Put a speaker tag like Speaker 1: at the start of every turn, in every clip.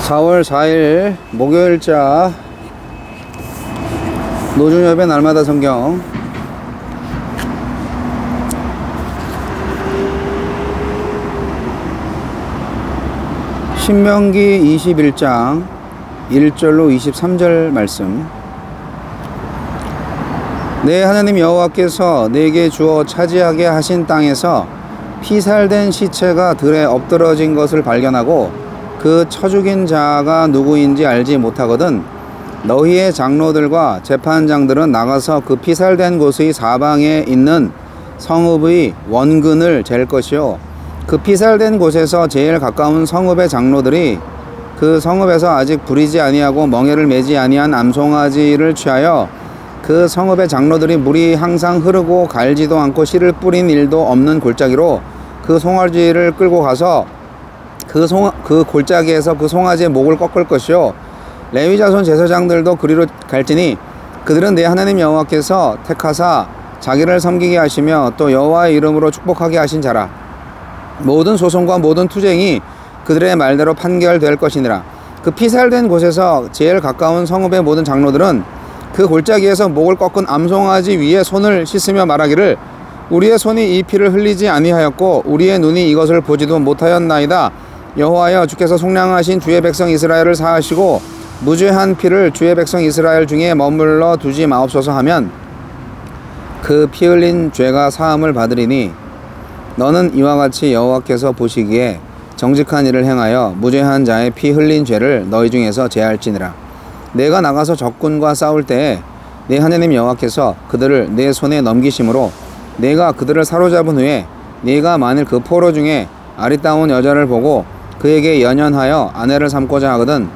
Speaker 1: 4월 4일 목요일자 노중엽의 날마다 성경. 신명기 21장 1절로 23절 말씀. 내 하나님 여호와께서 내게 주어 차지하게 하신 땅에서 피살된 시체가 들에 엎드러진 것을 발견하고 그 쳐 죽인 자가 누구인지 알지 못하거든 너희의 장로들과 재판장들은 나가서 그 피살된 곳의 사방에 있는 성읍의 원근을 잴 것이요 그 피살된 곳에서 제일 가까운 성읍의 장로들이 그 성읍에서 아직 부리지 아니하고 멍에를 매지 아니한 암송아지를 취하여 그 성읍의 장로들이 물이 항상 흐르고 갈지도 않고 씨를 뿌린 일도 없는 골짜기로 그 송아지를 끌고 가서 그 골짜기에서 그 송아지의 목을 꺾을 것이요 레위 자손 제사장들도 그리로 갈지니 그들은 내 하나님 여호와께서 택하사 자기를 섬기게 하시며 또 여호와의 이름으로 축복하게 하신 자라. 모든 소송과 모든 투쟁이 그들의 말대로 판결될 것이니라. 그 피살된 곳에서 제일 가까운 성읍의 모든 장로들은 그 골짜기에서 목을 꺾은 암송아지 위에 손을 씻으며 말하기를 우리의 손이 이 피를 흘리지 아니하였고 우리의 눈이 이것을 보지도 못하였나이다. 여호와여, 주께서 속량하신 주의 백성 이스라엘을 사하시고 무죄한 피를 주의 백성 이스라엘 중에 머물러 두지 마옵소서 하면 그 피 흘린 죄가 사함을 받으리니 너는 이와 같이 여호와께서 보시기에 정직한 일을 행하여 무죄한 자의 피 흘린 죄를 너희 중에서 제할지니라. 내가 나가서 적군과 싸울 때에 내 하나님 여호와께서 그들을 내 손에 넘기심으로 내가 그들을 사로잡은 후에 네가 만일 그 포로 중에 아리따운 여자를 보고 그에게 연연하여 아내를 삼고자 하거든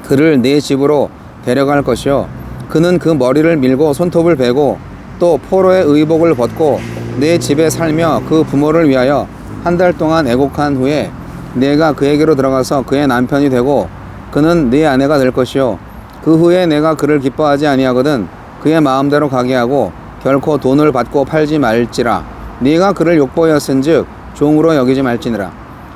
Speaker 1: 그를 네 집으로 데려갈 것이요 그는 그 머리를 밀고 손톱을 베고 또 포로의 의복을 벗고 네 집에 살며 그 부모를 위하여 한 달 동안 애곡한 후에 내가 그에게로 들어가서 그의 남편이 되고 그는 네 아내가 될 것이요 그 후에 내가 그를 기뻐하지 아니하거든 그의 마음대로 가게 하고 결코 돈을 받고 팔지 말지라. 네가 그를 욕보였은즉 종으로 여기지 말지니라.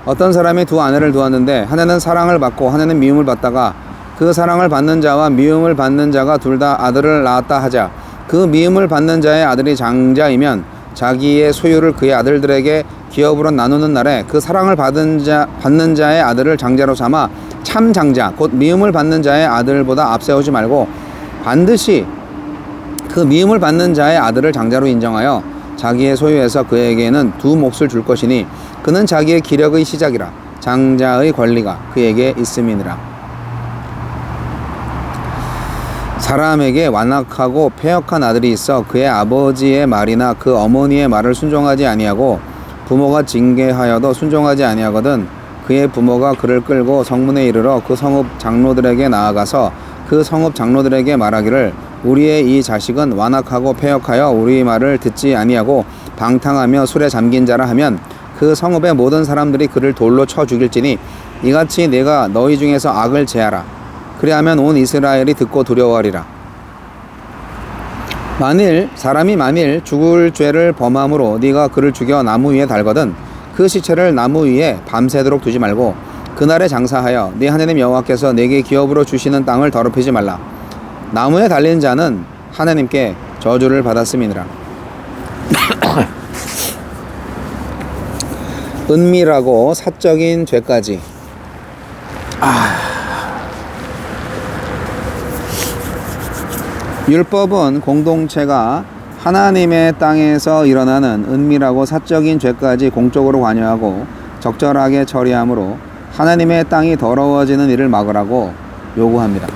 Speaker 1: 어떤 사람이 두 아내를 두었는데 하나는 사랑을 받고 하나는 미움을 받다가 그 사랑을 받는 자와 미움을 받는 자가 둘 다 아들을 낳았다 하자. 그 미움을 받는 자의 아들이 장자이면 자기의 소유를 그의 아들들에게 기업으로 나누는 날에 그 사랑을 받는 자의 아들을 장자로 삼아 참 장자 곧 미움을 받는 자의 아들보다 앞세우지 말고 반드시 그 미움을 받는 자의 아들을 장자로 인정하여 자기의 소유에서 그에게는 두 몫을 줄 것이니 그는 자기의 기력의 시작이라. 장자의 권리가 그에게 있음이니라. 사람에게 완악하고 패역한 아들이 있어 그의 아버지의 말이나 그 어머니의 말을 순종하지 아니하고 부모가 징계하여도 순종하지 아니하거든 그의 부모가 그를 끌고 성문에 이르러 그 성읍 장로들에게 나아가서 그 성읍 장로들에게 말하기를 우리의 이 자식은 완악하고 패역하여 우리 말을 듣지 아니하고 방탕하며 술에 잠긴 자라 하면 그 성읍의 모든 사람들이 그를 돌로 쳐 죽일지니 이같이 내가 너희 중에서 악을 제하라. 그리하면 온 이스라엘이 듣고 두려워하리라. 사람이 만일 죽을 죄를 범함으로 네가 그를 죽여 나무 위에 달거든 그 시체를 나무 위에 밤새도록 두지 말고 그날에 장사하여 네 하나님 여호와께서 내게 기업으로 주시는 땅을 더럽히지 말라. 나무에 달린 자는 하나님께 저주를 받았음이니라. 은밀하고 사적인 죄까지. 율법은 공동체가 하나님의 땅에서 일어나는 은밀하고 사적인 죄까지 공적으로 관여하고 적절하게 처리하므로 하나님의 땅이 더러워지는 일을 막으라고 요구합니다.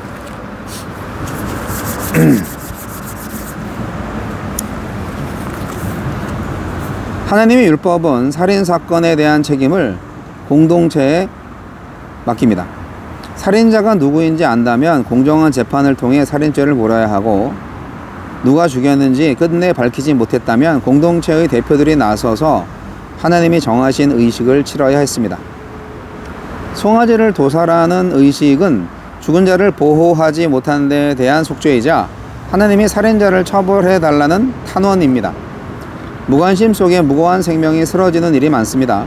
Speaker 1: 하나님의 율법은 살인사건에 대한 책임을 공동체에 맡깁니다. 살인자가 누구인지 안다면 공정한 재판을 통해 살인죄를 물어야 하고 누가 죽였는지 끝내 밝히지 못했다면 공동체의 대표들이 나서서 하나님이 정하신 의식을 치러야 했습니다. 송아지를 도살하는 의식은 죽은 자를 보호하지 못한 데 대한 속죄이자 하나님이 살인자를 처벌해달라는 탄원입니다. 무관심 속에 무고한 생명이 쓰러지는 일이 많습니다.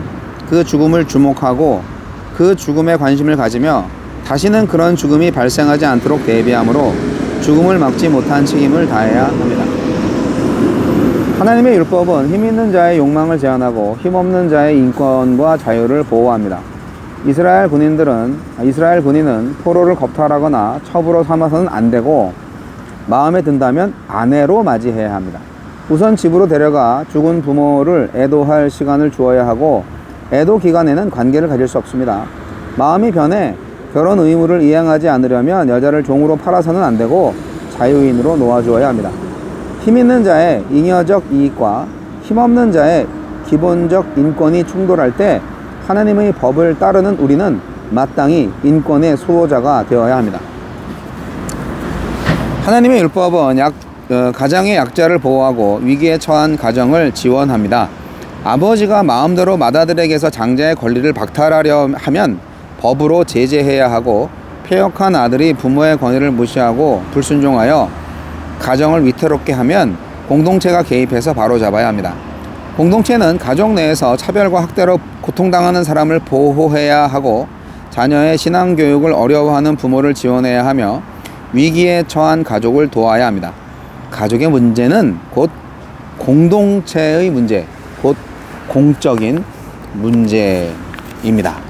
Speaker 1: 그 죽음을 주목하고 그 죽음에 관심을 가지며 다시는 그런 죽음이 발생하지 않도록 대비하므로 죽음을 막지 못한 책임을 다해야 합니다. 하나님의 율법은 힘 있는 자의 욕망을 제한하고 힘 없는 자의 인권과 자유를 보호합니다. 이스라엘 군인은 포로를 겁탈하거나 첩으로 삼아서는 안 되고 마음에 든다면 아내로 맞이해야 합니다. 우선 집으로 데려가 죽은 부모를 애도할 시간을 주어야 하고 애도 기간에는 관계를 가질 수 없습니다. 마음이 변해 결혼 의무를 이행하지 않으려면 여자를 종으로 팔아서는 안 되고 자유인으로 놓아주어야 합니다. 힘 있는 자의 잉여적 이익과 힘 없는 자의 기본적 인권이 충돌할 때 하나님의 법을 따르는 우리는 마땅히 인권의 수호자가 되어야 합니다. 하나님의 율법은 가정의 약자를 보호하고 위기에 처한 가정을 지원합니다. 아버지가 마음대로 맏아들에게서 장자의 권리를 박탈하려 하면 법으로 제재해야 하고, 폐역한 아들이 부모의 권위를 무시하고 불순종하여 가정을 위태롭게 하면 공동체가 개입해서 바로잡아야 합니다. 공동체는 가족 내에서 차별과 학대로 고통당하는 사람을 보호해야 하고, 자녀의 신앙교육을 어려워하는 부모를 지원해야 하며 위기에 처한 가족을 도와야 합니다. 가족의 문제는 곧 공동체의 문제, 곧 공적인 문제입니다.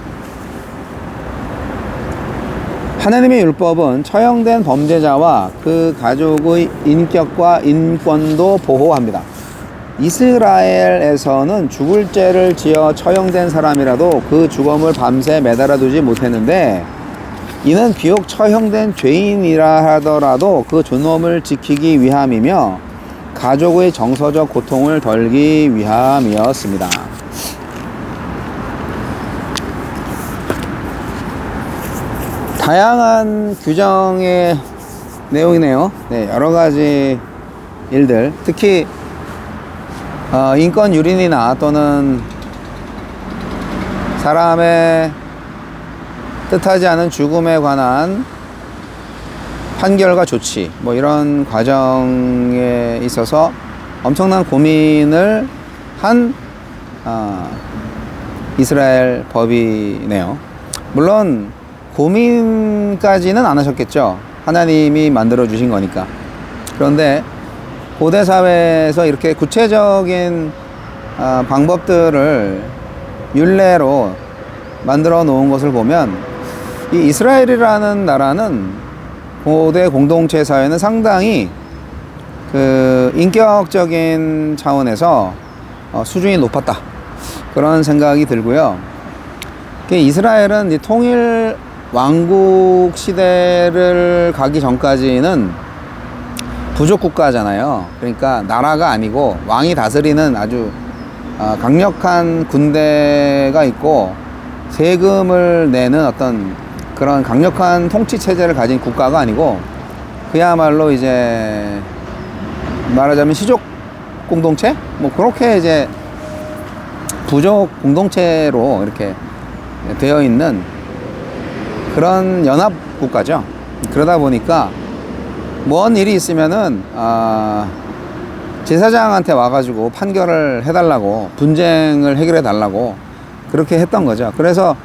Speaker 1: 하나님의 율법은 처형된 범죄자와 그 가족의 인격과 인권도 보호합니다. 이스라엘에서는 죽을 죄를 지어 처형된 사람이라도 그 주검을 밤새 매달아 두지 못했는데, 이는 비록 처형된 죄인이라 하더라도 그 존엄을 지키기 위함이며 가족의 정서적 고통을 덜기 위함이었습니다. 다양한 규정의 내용이네요. 네, 여러 가지 일들, 특히 인권 유린이나 또는 사람의 뜻하지 않은 죽음에 관한 판결과 조치, 뭐 이런 과정에 있어서 엄청난 고민을 한 이스라엘 법이네요. 물론 고민까지는 안 하셨겠죠. 하나님이 만들어 주신 거니까. 그런데 고대 사회에서 이렇게 구체적인 방법들을 율례로 만들어 놓은 것을 보면, 이 이스라엘이라는 나라는 고대 공동체 사회는 상당히 그 인격적인 차원에서 수준이 높았다, 그런 생각이 들고요. 이스라엘은 통일 왕국 시대를 가기 전까지는 부족 국가잖아요. 그러니까 나라가 아니고 왕이 다스리는 아주 강력한 군대가 있고 세금을 내는 어떤 그런 강력한 통치 체제를 가진 국가가 아니고, 그야말로 이제 말하자면 시족 공동체? 뭐 그렇게 이제 부족 공동체로 이렇게 되어 있는 그런 연합 국가죠. 그러다 보니까 뭔 일이 있으면은 제사장한테 와가지고 판결을 해달라고, 분쟁을 해결해 달라고 그렇게 했던 거죠. 그래서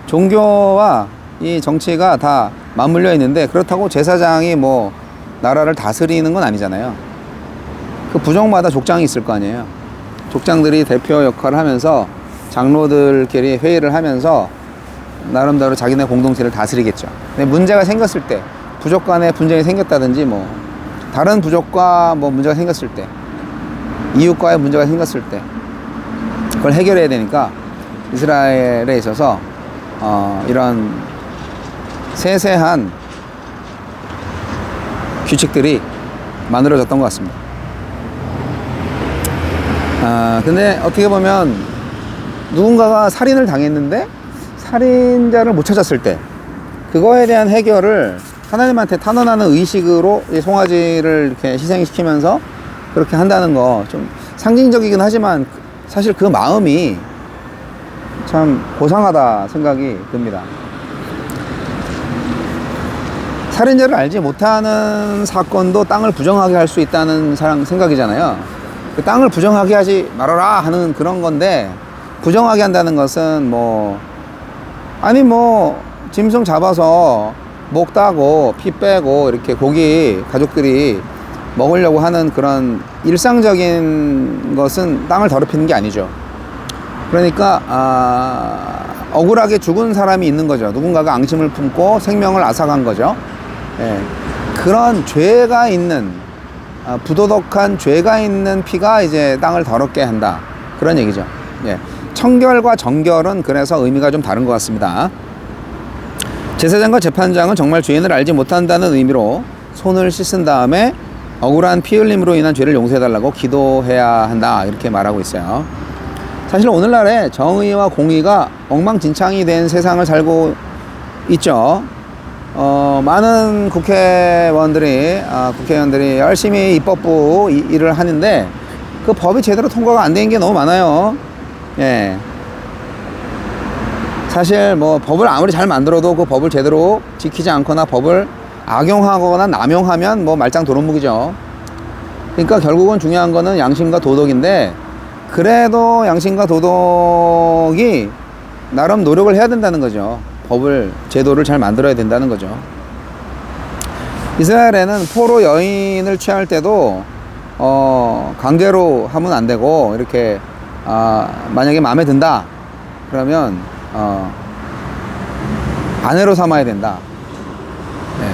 Speaker 1: 종교와 이 정치가 다 맞물려 있는데, 그렇다고 제사장이 뭐 나라를 다스리는 건 아니잖아요. 그 부족마다 족장이 있을 거 아니에요. 족장들이 대표 역할을 하면서 장로들끼리 회의를 하면서 나름대로 자기네 공동체를 다스리겠죠. 근데 문제가 생겼을 때, 부족 간에 분쟁이 생겼다든지, 뭐 다른 부족과 뭐 문제가 생겼을 때, 이웃과의 문제가 생겼을 때 그걸 해결해야 되니까 이스라엘에 있어서 이런 세세한 규칙들이 만들어졌던 것 같습니다. 근데 어떻게 보면 누군가가 살인을 당했는데 살인자를 못 찾았을 때, 그거에 대한 해결을 하나님한테 탄원하는 의식으로 송아지를 이렇게 희생시키면서 그렇게 한다는 거 좀 상징적이긴 하지만 사실 그 마음이 참 고상하다 생각이 듭니다. 살인자를 알지 못하는 사건도 땅을 부정하게 할 수 있다는 생각이잖아요. 그 땅을 부정하게 하지 말아라 하는 그런 건데, 부정하게 한다는 것은 뭐 짐승 잡아서 목 따고 피 빼고 이렇게 고기 가족들이 먹으려고 하는 그런 일상적인 것은 땅을 더럽히는 게 아니죠. 그러니까 억울하게 죽은 사람이 있는 거죠. 누군가가 앙심을 품고 생명을 앗아간 거죠. 예. 그런 죄가 있는 부도덕한 죄가 있는 피가 이제 땅을 더럽게 한다, 그런 얘기죠. 예. 청결과 정결은 그래서 의미가 좀 다른 것 같습니다. 제사장과 재판장은 정말 죄인을 알지 못한다는 의미로 손을 씻은 다음에 억울한 피 흘림으로 인한 죄를 용서해달라고 기도해야 한다, 이렇게 말하고 있어요. 사실 오늘날에 정의와 공의가 엉망진창이 된 세상을 살고 있죠. 많은 국회의원들이 열심히 입법부 일을 하는데 그 법이 제대로 통과가 안 된 게 너무 많아요. 예. 사실 뭐 법을 아무리 잘 만들어도 그 법을 제대로 지키지 않거나 법을 악용하거나 남용하면 뭐 말짱 도루묵이죠. 그러니까 결국은 중요한 거는 양심과 도덕인데, 그래도 양심과 도덕이 나름 노력을 해야 된다는 거죠. 법을, 제도를 잘 만들어야 된다는 거죠. 이스라엘에는 포로 여인을 취할 때도 강제로 하면 안 되고, 이렇게 만약에 마음에 든다 그러면 아내로 삼아야 된다. 네.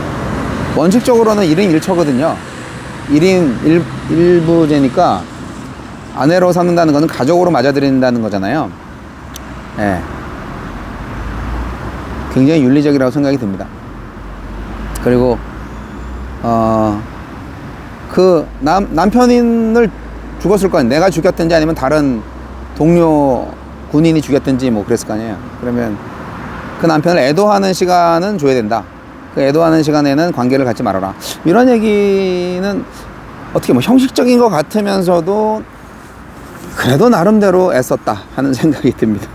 Speaker 1: 원칙적으로는 1인 1처거든요. 1인 1부제니까 아내로 삼는다는 것은 가족으로 맞아들인다는 거잖아요. 네. 굉장히 윤리적이라고 생각이 듭니다. 그리고 그 남편을 죽었을 거 아니에요. 내가 죽였든지 아니면 다른 동료 군인이 죽였든지 뭐 그랬을 거 아니에요. 그러면 그 남편을 애도하는 시간은 줘야 된다. 그 애도하는 시간에는 관계를 갖지 말아라. 이런 얘기는 어떻게 뭐 형식적인 것 같으면서도 그래도 나름대로 애썼다 하는 생각이 듭니다.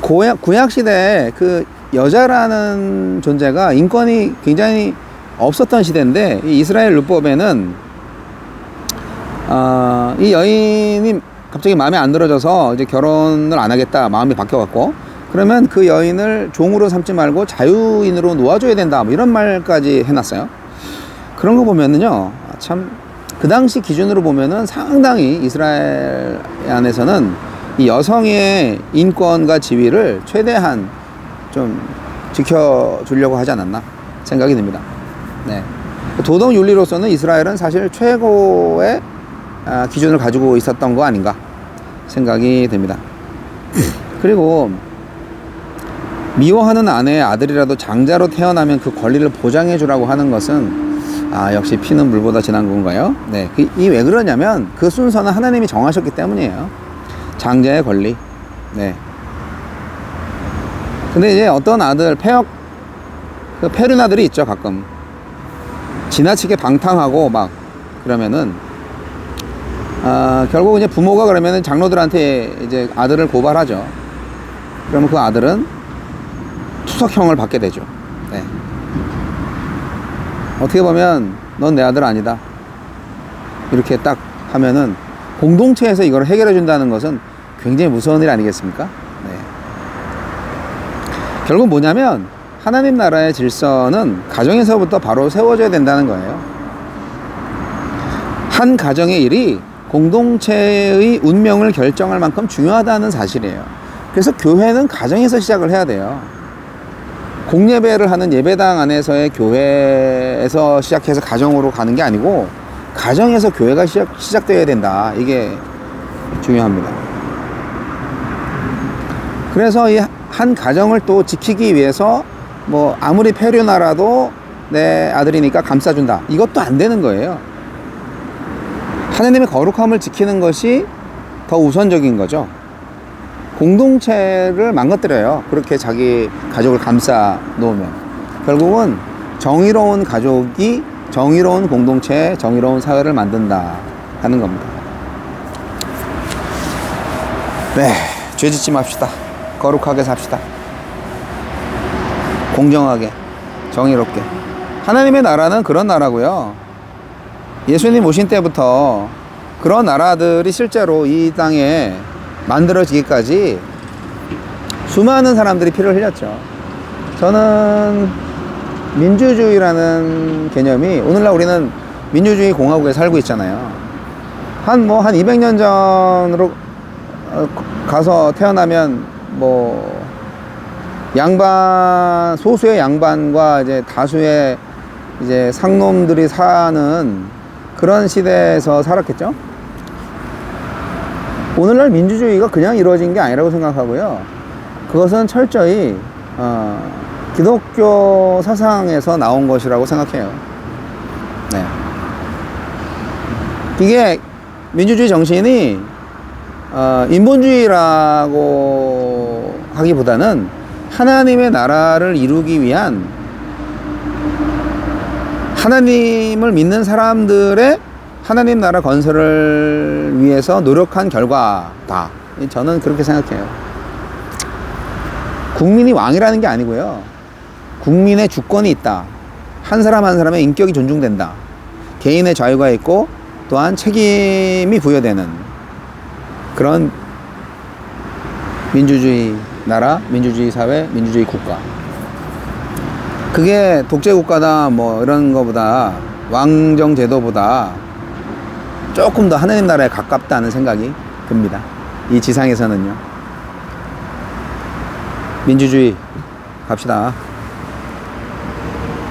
Speaker 1: 구약 시대에 그 여자라는 존재가 인권이 굉장히 없었던 시대인데, 이 이스라엘 율법에는 이 여인이 갑자기 마음에 안 들어져서 이제 결혼을 안 하겠다, 마음이 바뀌어갖고, 그러면 그 여인을 종으로 삼지 말고 자유인으로 놓아줘야 된다, 뭐 이런 말까지 해놨어요. 그런 거 보면은요, 참 그 당시 기준으로 보면은 상당히 이스라엘 안에서는 이 여성의 인권과 지위를 최대한 좀 지켜주려고 하지 않았나 생각이 듭니다. 네. 도덕 윤리로서는 이스라엘은 사실 최고의 기준을 가지고 있었던 거 아닌가 생각이 듭니다. 그리고 미워하는 아내의 아들이라도 장자로 태어나면 그 권리를 보장해 주라고 하는 것은 역시 피는 물보다 진한 건가요? 네. 이 왜 그러냐면 그 순서는 하나님이 정하셨기 때문이에요. 장자의 권리. 네. 근데 이제 어떤 아들, 그 페르나들이 있죠, 가끔. 지나치게 방탕하고 막 그러면은 결국 이제 부모가 그러면은 장로들한테 이제 아들을 고발하죠. 그러면 그 아들은 투석형을 받게 되죠. 네. 어떻게 보면 넌 내 아들 아니다, 이렇게 딱 하면은 공동체에서 이걸 해결해 준다는 것은 굉장히 무서운 일 아니겠습니까? 네. 결국 뭐냐면 하나님 나라의 질서는 가정에서부터 바로 세워져야 된다는 거예요. 한 가정의 일이 공동체의 운명을 결정할 만큼 중요하다는 사실이에요. 그래서 교회는 가정에서 시작을 해야 돼요. 공예배를 하는 예배당 안에서의 교회에서 시작해서 가정으로 가는 게 아니고 가정에서 교회가 시작되어야 된다. 이게 중요합니다. 그래서 이 한 가정을 또 지키기 위해서 뭐 아무리 페르나라도 내 아들이니까 감싸준다, 이것도 안 되는 거예요. 하나님의 거룩함을 지키는 것이 더 우선적인 거죠. 공동체를 망가뜨려요. 그렇게 자기 가족을 감싸 놓으면 결국은 정의로운 가족이 정의로운 공동체, 정의로운 사회를 만든다 하는 겁니다. 네, 죄 짓지 맙시다. 거룩하게 삽시다. 공정하게, 정의롭게. 하나님의 나라는 그런 나라고요. 예수님 오신 때부터 그런 나라들이 실제로 이 땅에 만들어지기까지 수많은 사람들이 피를 흘렸죠. 저는 민주주의라는 개념이, 오늘날 우리는 민주주의 공화국에 살고 있잖아요. 한 200년 전으로 가서 태어나면 소수의 양반과 이제 다수의 이제 상놈들이 사는 그런 시대에서 살았겠죠. 오늘날 민주주의가 그냥 이루어진 게 아니라고 생각하고요. 그것은 철저히 기독교 사상에서 나온 것이라고 생각해요. 네. 이게 민주주의 정신이 인본주의라고 하기보다는 하나님의 나라를 이루기 위한, 하나님을 믿는 사람들의 하나님 나라 건설을 위해서 노력한 결과다. 저는 그렇게 생각해요. 국민이 왕이라는 게 아니고요. 국민의 주권이 있다. 한 사람 한 사람의 인격이 존중된다. 개인의 자유가 있고 또한 책임이 부여되는 그런 민주주의 나라, 민주주의 사회, 민주주의 국가. 그게 독재국가다 이런 거보다, 왕정 제도보다 조금 더 하나님 나라에 가깝다는 생각이 듭니다. 이 지상에서는요. 민주주의 갑시다.